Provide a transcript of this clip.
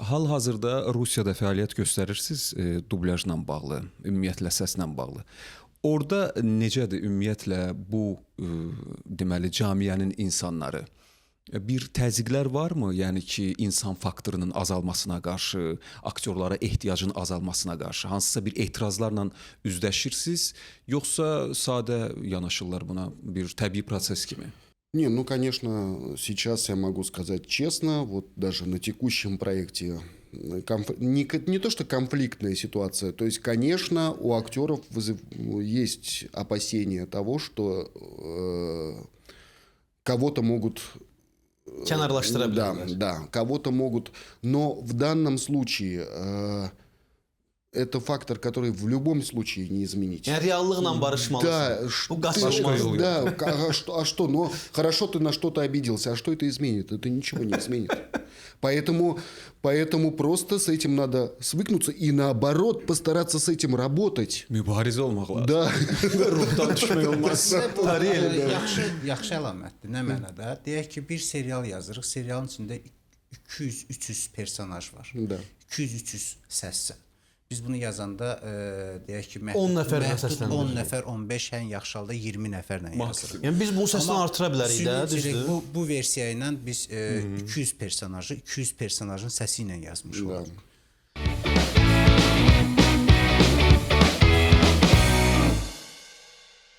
Hal-hazırda Rusiyada fəaliyyət göstərirsiniz dublyajla bağlı, ümumiyyətlə səslə bağlı. Orada necədir ümumiyyətlə bu deməli cəmiyyənin insanları? Bir təzyiqlər varmı? Yəni ki, insan faktorunun azalmasına qarşı, aktyorlara ehtiyacın azalmasına qarşı hansısa bir etirazlarla üzləşirsiniz, yoxsa sadə yanaşırlar buna bir təbii proses kimi? Не, ну, конечно, сейчас я могу сказать честно, вот даже на текущем проекте не то, что конфликтная ситуация, то есть, конечно, у актеров есть опасения того, что кого-то могут... Да, кого-то могут, но в данном случае... Это фактор, который в любом случае не изменить. Реалlıqla barışmalısın. Да, а что? Но хорошо, ты на что-то обиделся, а что это изменит? Это ничего не изменит. Поэтому просто с этим надо свыкнуться и наоборот постараться с этим работать. Mübarizə olmaq lazım. Да. Ruhdan düşmək olmaz. Yaxşı əlamətdir. Nə mənada? Deyək ki, bir serial yazırıq. Serialın içində 200-300 personaj var. Да. 200-300 səs. Biz bunu yazanda deyək ki, 10 nəfərlə səsləndirir. 10 nəfər, 15, ən yaxşı halda 20 nəfərlə yazırıq. Yəni biz bu səsini artıra bilərik də, düzdür? Bu versiya ilə biz 200 personajın səsi ilə yazmış olarıq.